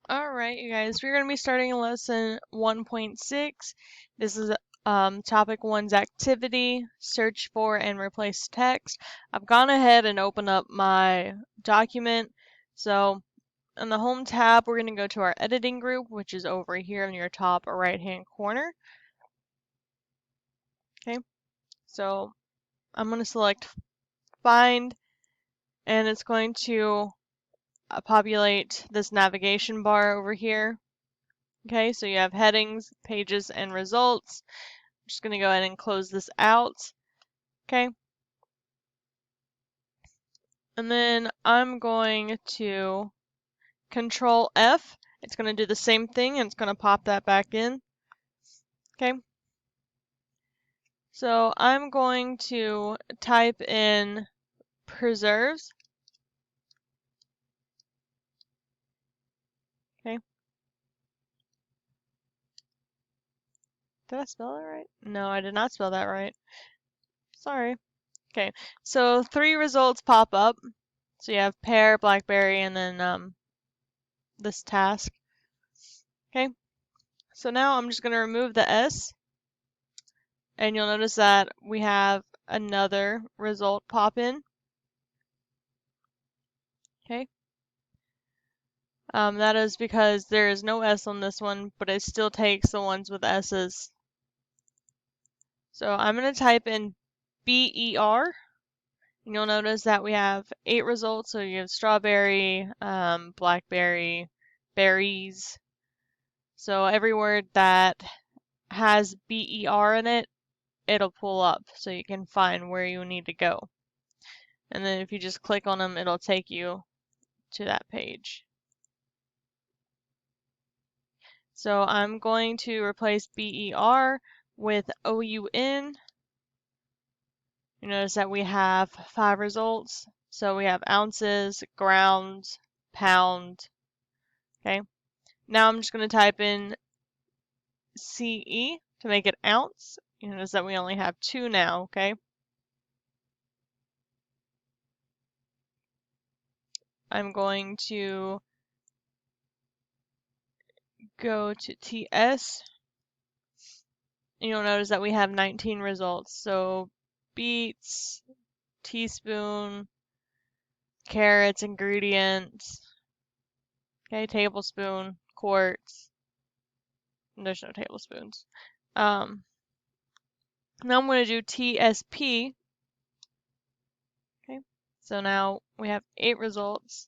Alright, you guys, we're going to be starting lesson 1.6. This is topic 1's activity, search for and replace text. I've gone ahead and opened up my document. So in the home tab, we're going to go to our editing group, which is over here in your top right hand corner. Okay, so I'm going to select find, and it's going to populate this navigation bar over here. Okay, so you have headings, pages, and results. I'm just going to go ahead and close this out. Okay. And then I'm going to Control F. It's going to do the same thing and it's going to pop that back in. Okay. So I'm going to type in preserves. Okay. Did I spell that right? No, I did not spell that right. Sorry. Okay. So 3 results pop up. So you have pear, blackberry, and then this task. Okay. So now I'm just going to remove the S, and you'll notice that we have another result pop in. Okay. That is because there is no S on this one, but it still takes the ones with S's. So I'm going to type in BER, and you'll notice that we have 8 results. So you have strawberry, blackberry, berries. So every word that has BER in it, it'll pull up so you can find where you need to go. And then if you just click on them, it'll take you to that page. So I'm going to replace BER with OUN. You notice that we have 5 results. So we have ounces, grams, pound. Okay. Now I'm just going to type in CE to make it ounce. You notice that we only have 2 now. Okay. I'm going to go to TS. You'll notice that we have 19 results. So beets, teaspoon, carrots, ingredients, okay, tablespoon, quarts. There's no tablespoons. Now I'm going to do TSP. Okay, so now we have 8 results.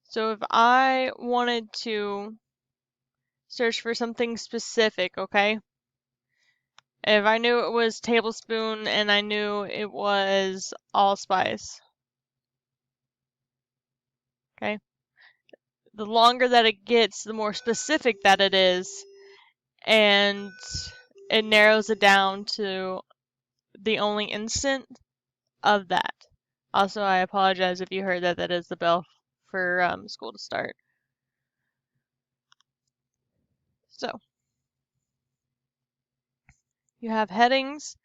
So if I wanted to search for something specific, okay, if I knew it was tablespoon and I knew it was allspice, okay, the longer that it gets, the more specific that it is, and it narrows it down to the only instant of that. Also, I apologize if you heard that. That is the bell for school to start. So, you have headings.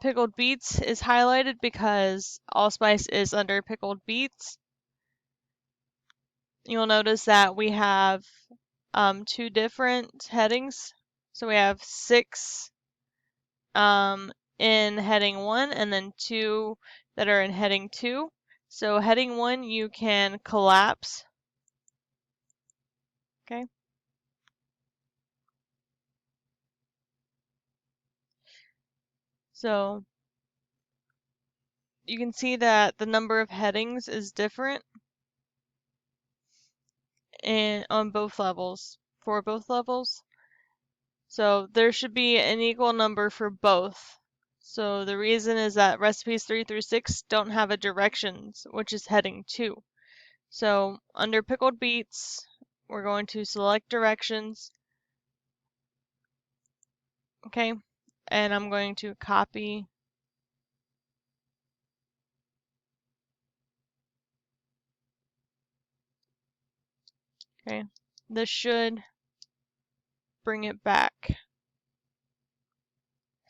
Pickled beets is highlighted because allspice is under pickled beets. You'll notice that we have 2 different headings. So we have 6 in heading 1 and then 2 that are in heading 2. So heading 1 you can collapse. Okay. So you can see that the number of headings is different on both levels, for both levels. So there should be an equal number for both. So the reason is that recipes 3 through 6 don't have a directions, which is heading 2. So under pickled beets, we're going to select directions. Okay, and I'm going to copy. Okay, this should bring it back.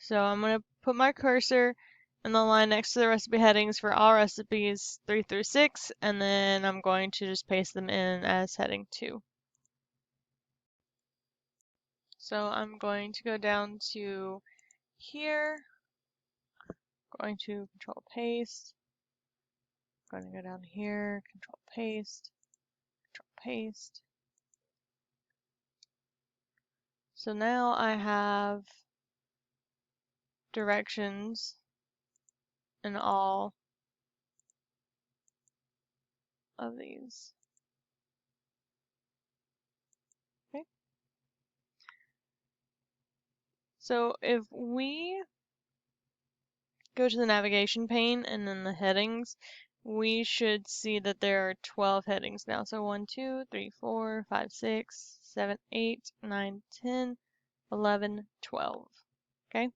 So I'm going to put my cursor in the line next to the recipe headings for all recipes 3 through 6, and then I'm going to just paste them in as heading 2. So I'm going to go down to here, going to control paste, going to go down here, control paste, control paste. So now I have directions in all of these. Okay. So if we go to the navigation pane and then the headings, we should see that there are 12 headings now. So 1, 2, 3, 4, 5, 6, 7, 8, 9, 10, 11, 12. Okay.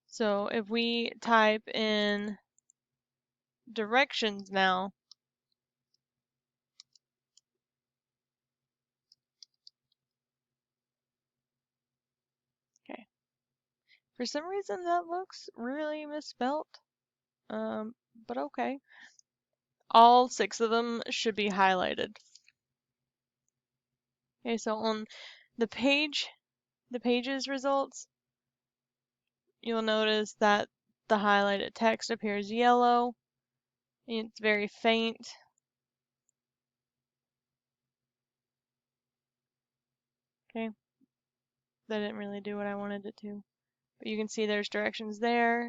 So if we type in directions now, okay. For some reason that looks really misspelt, but okay. All 6 of them should be highlighted. Okay, so on the page's results, you'll notice that the highlighted text appears yellow. It's very faint. Okay, that didn't really do what I wanted it to. But you can see there's directions there,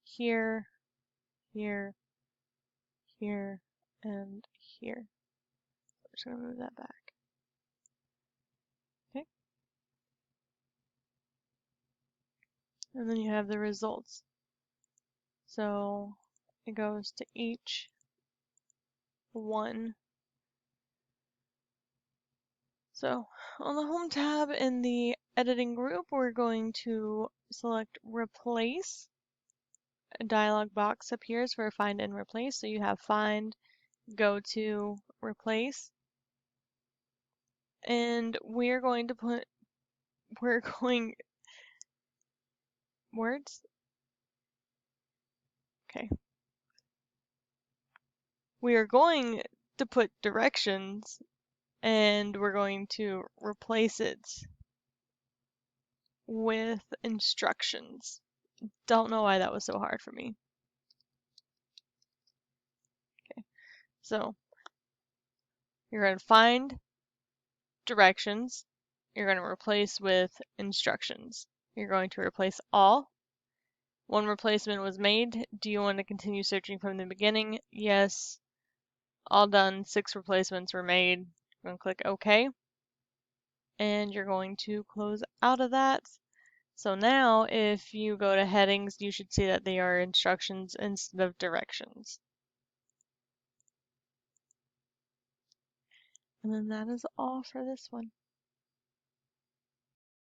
here, here, here, and here. I'm just going to move that back. Okay. And then you have the results. So it goes to each one. So on the Home tab in the editing group, we're going to select Replace. A dialog box appears for Find and Replace. So you have Find, go to Replace. And we're going, words? Okay. We are going to put directions, and we're going to replace it with instructions. Don't know why that was so hard for me. Okay, so you're going to find directions, you're going to replace with instructions. You're going to replace all. One replacement was made. Do you want to continue searching from the beginning? Yes. All done. 6 replacements were made. You're going to click OK. And you're going to close out of that. So now if you go to headings, you should see that they are instructions instead of directions. And then that is all for this one.